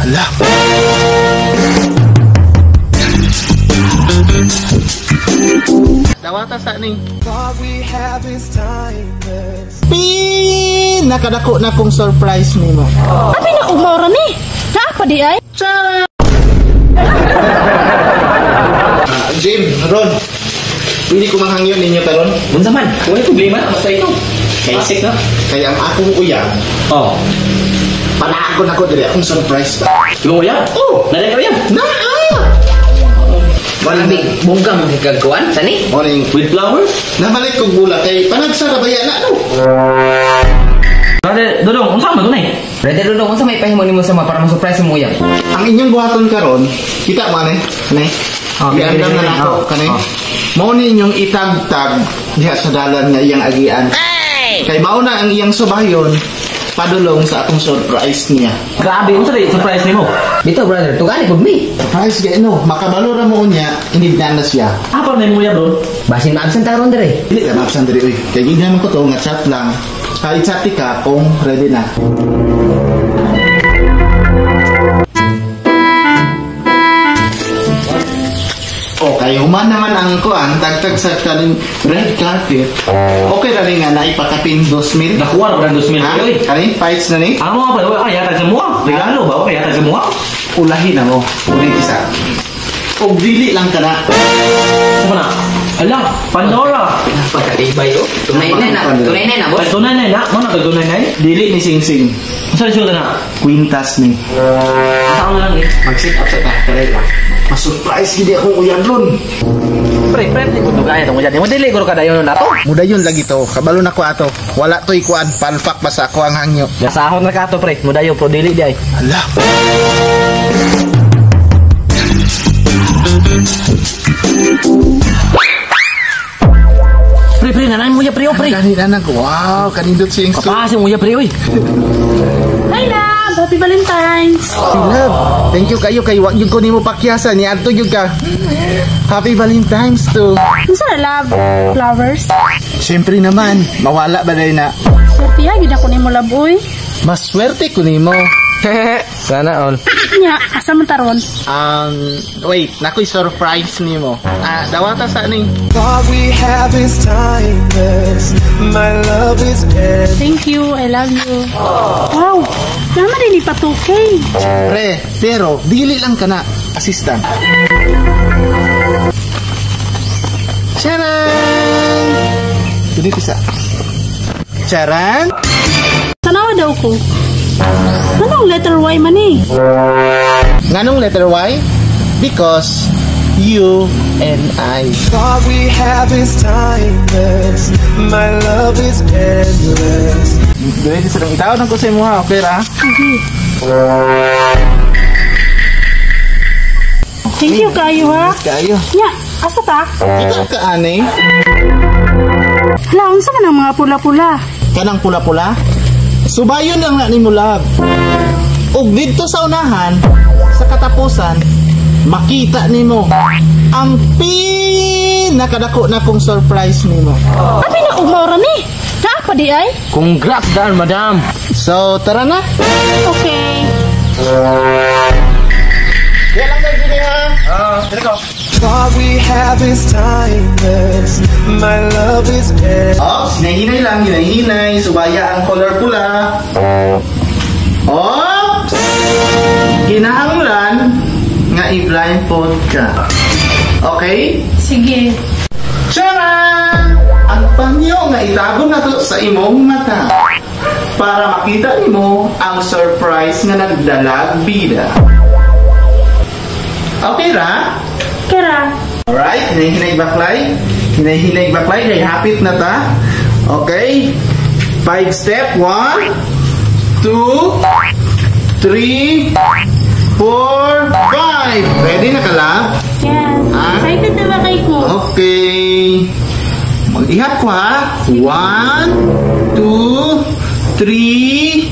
Hala. Dawata sa ni. Nakadako na kong surprise nimo. Abi na umawra ni. Naapa di ay? Jim, Ron. Pwede ko manghangyon ninyo karon. Unsa man? Wala problema basta ito. Basic na. Kaya ang akong uyang. Oh. Panakon ako diri akong surprise. Yung uya? Oh, nalay ka yan. Morning. Bungka mo kagkuan sani? Morning. With flowers? Nabalik kong bula kay panagsara bayan na no. Brother, Dodong, unsa man dunay? Brother Dodong, unsa may pahimo nimo sama para ma-surprise mo uyang? Ang inyong buhaton karon, kita mo ani? Kanay. Iandam na nako kanay. Mao ni inyong itagtag diha sa dalan nga iyang agian. Kay mao na ang iyang subayon padulong sa akong surprise niya. Grabe, unsa di surprise nimo? Dito brother, tugani pud mi. Surprise gay no, makabalo ra mo niya, inignan na siya. Apa na mo ya bro? Basin na absent taron dire. Dili ka absent diri oy. Kay ginhan ko to nga chat lang. Kay chat ka kung ready na. Okay, human naman ang kuan, tagtag sa kaning red carpet. Okay ra rin nga naipakapin 2,000. Nakuha ra 2,000 oy. Kani fights na ni. Amo pa ay yata sa mua. Regalo ba okay yata sa mua? Ulahin na mo. Ulit isa. Og dili lang kana. Sama na. Ala, Pandora. Pagkalibay oh. Tunay na, boss. Ay, tunay na. Mo na tunay na. Dili ni Sing Sing. Unsa suot na? Quintas ni. Saan lang ni? Mag-sit up sa takalay lang. Mas-surprise gid akong uyan ron. Pre, di ko gaya tong uyan. Mo dili ko kada yon nato. Mudayon lagi to. Kabalo na ko ato. Wala to'y kuan, palpak pa sa ako ang hangyo. Gasahon na ka to pre. Mudayo pro dili di ay. Hala. Pre, nanay mo ya pre, pre. Kanina ko. Wow, kanindot si Ingso. Papasin mo ya pre, oy. Hi love, happy Valentine's. Si Love, thank you kayo kay wag yung ko nimo pakyasan ni adto jud ka. Happy Valentine's to. Unsa na love? Flowers. Siyempre naman, mawala ba day na? Swerte ya gid ako nimo love oy. Mas swerte ko nimo. Sana all. Nya, asa man taron? Wait, nakoy surprise nimo. Dawata sa ni. All we have is timeless. My love is endless. Thank you, I love you. Wow, naman din ipatukay. Pre, pero dili lang kana assistant. Charan! Dili isa. Charan? Tanawa daw ko. Anong letter Y man eh? Nganong letter Y? Because you and I. All we have is timeless. My love is endless. Dili sa itawon ko sa imo ha, okay ra? Sige. Thank you kayo ha. Kayo. Nya, asa ta? Ikaw ka ani? Hala, unsa man ang mga pula-pula? Kanang pula-pula? Subayon lang na nimo love. Ug didto sa unahan, sa katapusan, makita nimo ang pinakadako na kong surprise nimo. Abi na umawra ni. Naapa di ay? Congrats dan, madam. So, tara na. Okay. Kaya lang kayo gini ha. Dito ko. All we have is timeless. My love is endless. Oh, hinahinay lang, hinahinay. Subaya ang color pula. Oops! Kinahanglan nga i-blindfold ka. Okay? Sige. Tcharan! Ang panyo nga itago na to sa imong mata para makita nimo ang surprise nga nagdalag bida. Okay ra? Kira. Alright, hinahinay baklay. Hinahinay baklay, kay hapit na ta. Okay? 5 step. 1, 2, 3, 4, 5. Ready na ka, love? Yes. Excited na ba kayo ko? Okay. Mag-ihat ko ha. 1, 2, 3,